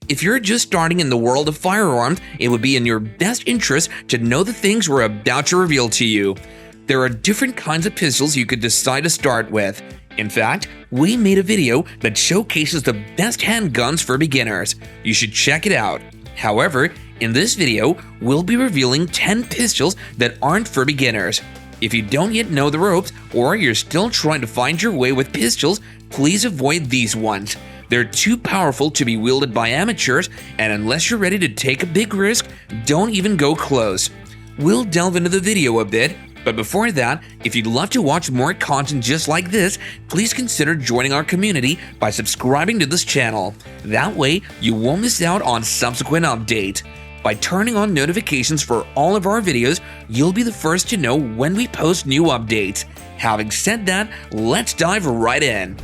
If you're just starting in the world of firearms, it would be in your best interest to know the things we're about to reveal to you. There are different kinds of pistols you could decide to start with. In fact, we made a video that showcases the best handguns for beginners. You should check it out. However, in this video, we'll be revealing 10 pistols that aren't for beginners. If you don't yet know the ropes, or you're still trying to find your way with pistols, please avoid these ones. They're too powerful to be wielded by amateurs, and unless you're ready to take a big risk, don't even go close. We'll delve into the video a bit, but before that, if you'd love to watch more content just like this, please consider joining our community by subscribing to this channel. That way, you won't miss out on subsequent updates. By turning on notifications for all of our videos, you'll be the first to know when we post new updates. Having said that, let's dive right in.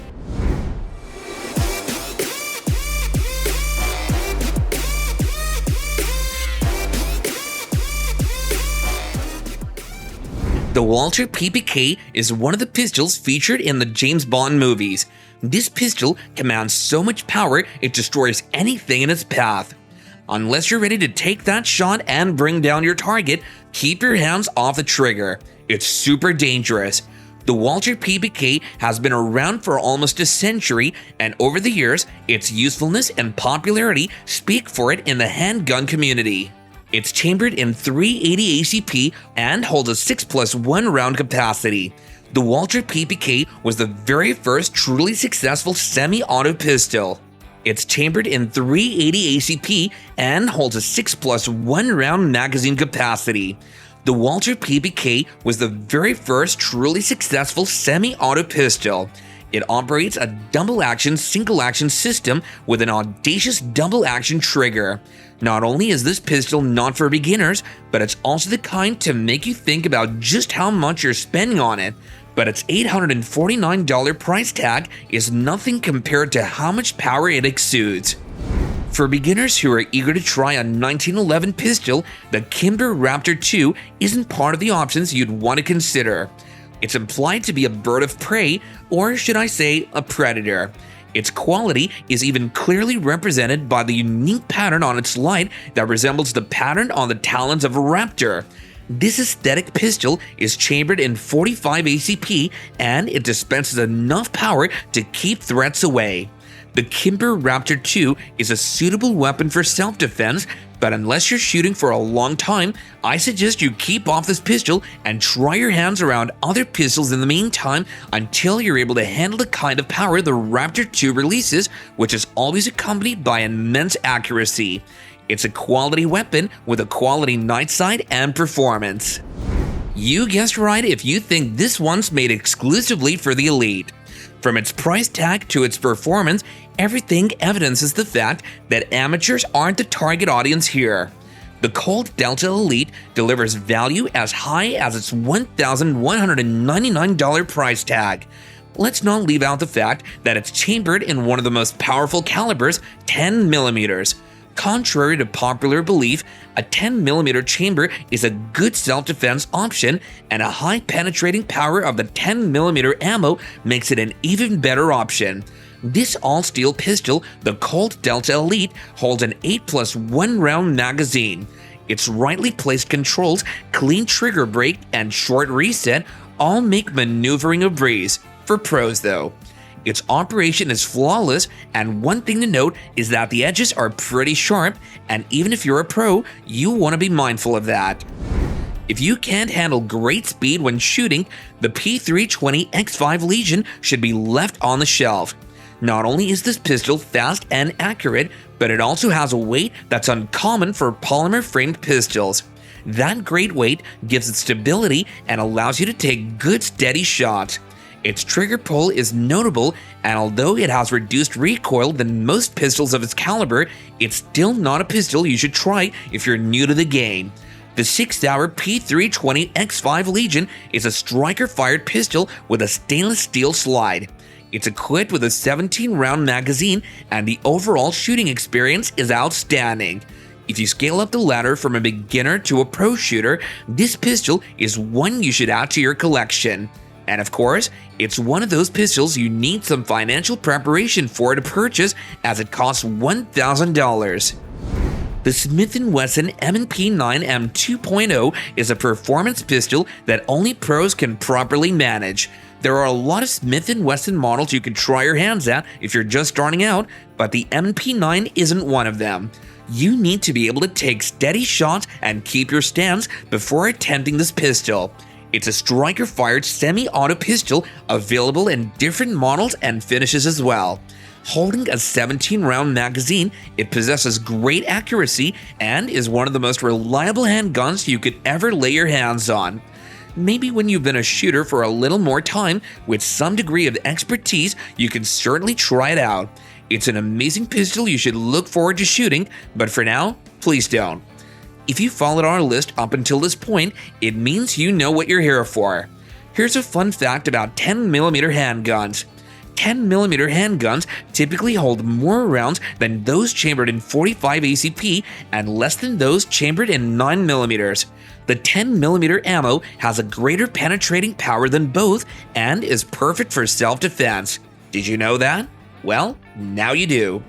The Walther PPK is one of the pistols featured in the James Bond movies. This pistol commands so much power it destroys anything in its path. Unless you're ready to take that shot and bring down your target, keep your hands off the trigger. It's super dangerous. The Walther PPK has been around for almost a century, and over the years, its usefulness and popularity speak for it in the handgun community. It's chambered in 380 ACP and holds a 6+1 round capacity. The Walther PPK was the very first truly successful semi-auto pistol. It's chambered in 380 ACP and holds a 6+1 round magazine capacity. The Walther PPK was the very first truly successful semi-auto pistol. It operates a double-action, single-action system with an audacious double-action trigger. Not only is this pistol not for beginners, but it's also the kind to make you think about just how much you're spending on it. But its $849 price tag is nothing compared to how much power it exudes. For beginners who are eager to try a 1911 pistol, the Kimber Raptor 2 isn't part of the options you'd want to consider. It's implied to be a bird of prey, or should I say, a predator. Its quality is even clearly represented by the unique pattern on its light that resembles the pattern on the talons of a raptor. This aesthetic pistol is chambered in 45 ACP, and it dispenses enough power to keep threats away. The Kimber Raptor 2 is a suitable weapon for self-defense, but unless you're shooting for a long time, I suggest you keep off this pistol and try your hands around other pistols in the meantime until you're able to handle the kind of power the Raptor 2 releases, which is always accompanied by immense accuracy. It's a quality weapon with a quality night sight and performance. You guessed right if you think this one's made exclusively for the elite. From its price tag to its performance, everything evidences the fact that amateurs aren't the target audience here. The Colt Delta Elite delivers value as high as its $1,199 price tag. Let's not leave out the fact that it's chambered in one of the most powerful calibers, 10mm. Contrary to popular belief, a 10mm chamber is a good self-defense option, and a high penetrating power of the 10mm ammo makes it an even better option. This all-steel pistol, the Colt Delta Elite, holds an 8+1 round magazine. Its rightly placed controls, clean trigger break, and short reset all make maneuvering a breeze. For pros though. Its operation is flawless, and one thing to note is that the edges are pretty sharp, and even if you're a pro, you want to be mindful of that. If you can't handle great speed when shooting, the P320 X5 Legion should be left on the shelf. Not only is this pistol fast and accurate, but it also has a weight that's uncommon for polymer-framed pistols. That great weight gives it stability and allows you to take good steady shots. Its trigger pull is notable, and although it has reduced recoil than most pistols of its caliber, it's still not a pistol you should try if you're new to the game. The 6-hour P320 X5 Legion is a striker-fired pistol with a stainless steel slide. It's equipped with a 17-round magazine, and the overall shooting experience is outstanding. If you scale up the ladder from a beginner to a pro shooter, this pistol is one you should add to your collection. And of course, it's one of those pistols you need some financial preparation for to purchase, as it costs $1,000. The Smith & Wesson M9 M2.0 is a performance pistol that only pros can properly manage. There are a lot of Smith & Wesson models you can try your hands at if you're just starting out, but the MP9 isn't one of them. You need to be able to take steady shots and keep your stance before attempting this pistol. It's a striker-fired semi-auto pistol available in different models and finishes as well. Holding a 17-round magazine, it possesses great accuracy and is one of the most reliable handguns you could ever lay your hands on. Maybe when you've been a shooter for a little more time, with some degree of expertise, you can certainly try it out. It's an amazing pistol you should look forward to shooting, but for now, please don't. If you followed our list up until this point, it means you know what you're here for. Here's a fun fact about 10mm handguns. 10mm handguns typically hold more rounds than those chambered in 45 ACP and less than those chambered in 9mm. The 10mm ammo has a greater penetrating power than both and is perfect for self-defense. Did you know that? Well, now you do.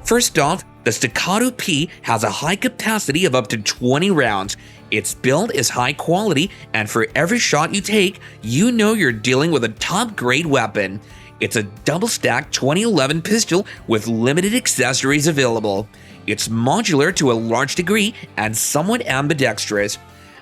First off, the Staccato P has a high capacity of up to 20 rounds. Its build is high quality, and for every shot you take, you know you're dealing with a top-grade weapon. It's a double-stack 2011 pistol with limited accessories available. It's modular to a large degree and somewhat ambidextrous.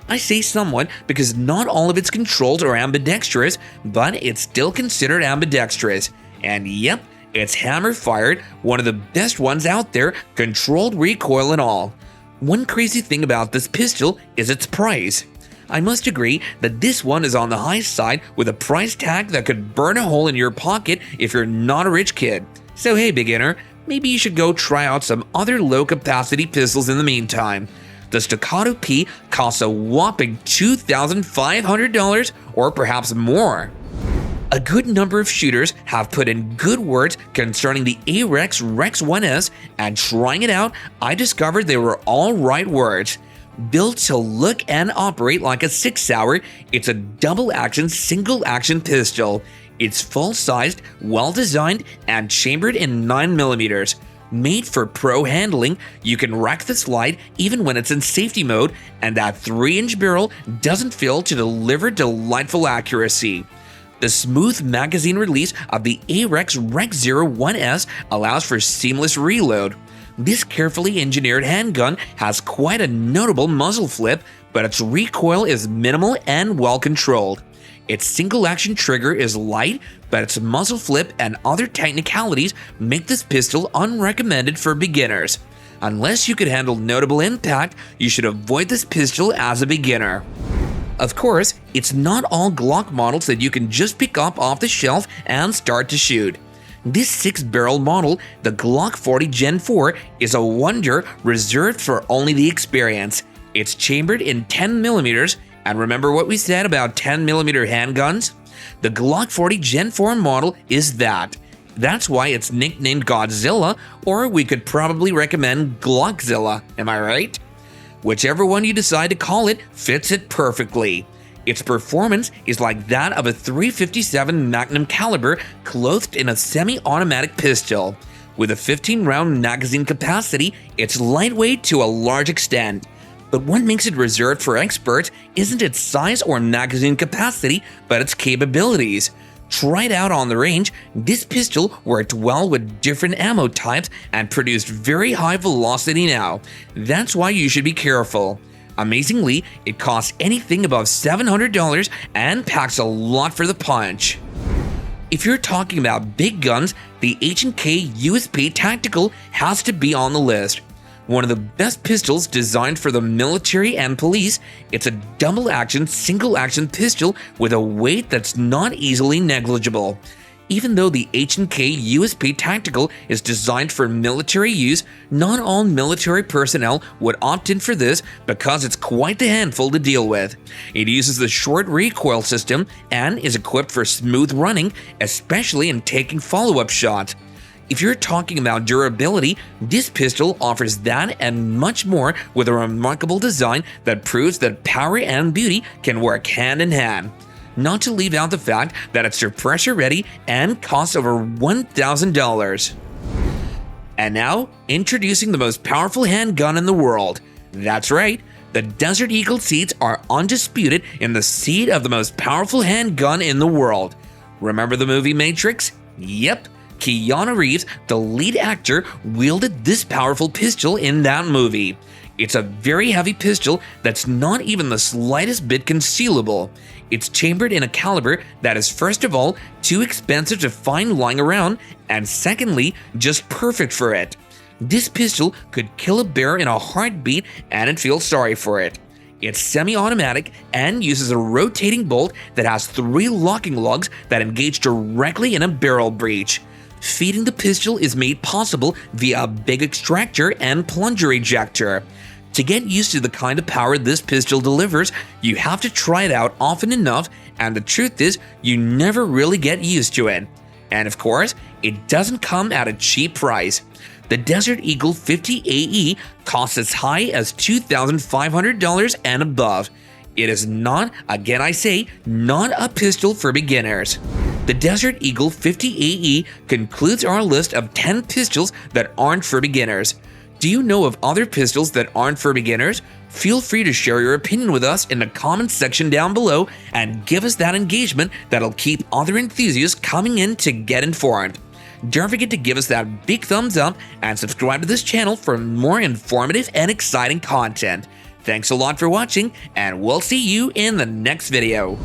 I say somewhat because not all of its controls are ambidextrous, but it's still considered ambidextrous. And yep, it's hammer-fired, one of the best ones out there, controlled recoil and all. One crazy thing about this pistol is its price. I must agree that this one is on the high side with a price tag that could burn a hole in your pocket if you're not a rich kid. So hey beginner, maybe you should go try out some other low-capacity pistols in the meantime. The Staccato P costs a whopping $2,500 or perhaps more. A good number of shooters have put in good words concerning the AREX Rex 1S, and trying it out, I discovered they were all right words. Built to look and operate like a 6 Sauer, it's a double-action, single-action pistol. It's full-sized, well-designed, and chambered in 9mm. Made for pro handling, you can rack the slide even when it's in safety mode, and that 3-inch barrel doesn't fail to deliver delightful accuracy. The smooth magazine release of the AREX Rex 1S allows for seamless reload. This carefully engineered handgun has quite a notable muzzle flip, but its recoil is minimal and well controlled. Its single-action trigger is light, but its muzzle flip and other technicalities make this pistol unrecommended for beginners. Unless you could handle notable impact, you should avoid this pistol as a beginner. Of course, it's not all Glock models that you can just pick up off the shelf and start to shoot. This 6-barrel model, the Glock 40 Gen 4, is a wonder reserved for only the experienced. It's chambered in 10mm, and remember what we said about 10mm handguns? The Glock 40 Gen 4 model is that. That's why it's nicknamed Godzilla, or we could probably recommend Glockzilla, am I right? Whichever one you decide to call it fits it perfectly. Its performance is like that of a .357 Magnum caliber clothed in a semi-automatic pistol. With a 15-round magazine capacity, it's lightweight to a large extent. But what makes it reserved for experts isn't its size or magazine capacity, but its capabilities. Tried out on the range, this pistol worked well with different ammo types and produced very high velocity now. That's why you should be careful. Amazingly, it costs anything above $700 and packs a lot for the punch. If you're talking about big guns, the H&K USP Tactical has to be on the list. One of the best pistols designed for the military and police, it's a double-action, single-action pistol with a weight that's not easily negligible. Even though the H&K USP Tactical is designed for military use, not all military personnel would opt in for this because it's quite the handful to deal with. It uses the short recoil system and is equipped for smooth running, especially in taking follow-up shots. If you're talking about durability, this pistol offers that and much more with a remarkable design that proves that power and beauty can work hand in hand. not to leave out the fact that it's suppressor ready and costs over $1,000. And now, introducing the most powerful handgun in the world. That's right, the Desert Eagle seats are undisputed in the seat of the most powerful handgun in the world. Remember the movie Matrix? Yep, Keanu Reeves, the lead actor, wielded this powerful pistol in that movie. It's a very heavy pistol that's not even the slightest bit concealable. It's chambered in a caliber that is, first of all, too expensive to find lying around, and secondly, just perfect for it. This pistol could kill a bear in a heartbeat, and it'd feel sorry for it. It's semi-automatic and uses a rotating bolt that has 3 locking lugs that engage directly in a barrel breech. Feeding the pistol is made possible via a big extractor and plunger ejector. To get used to the kind of power this pistol delivers, you have to try it out often enough, and the truth is, you never really get used to it. And of course, it doesn't come at a cheap price. The Desert Eagle 50 AE costs as high as $2,500 and above. It is not, again I say, not a pistol for beginners. The Desert Eagle 50 AE concludes our list of 10 pistols that aren't for beginners. Do you know of other pistols that aren't for beginners? Feel free to share your opinion with us in the comments section down below and give us that engagement that'll keep other enthusiasts coming in to get informed. Don't forget to give us that big thumbs up and subscribe to this channel for more informative and exciting content. Thanks a lot for watching, and we'll see you in the next video.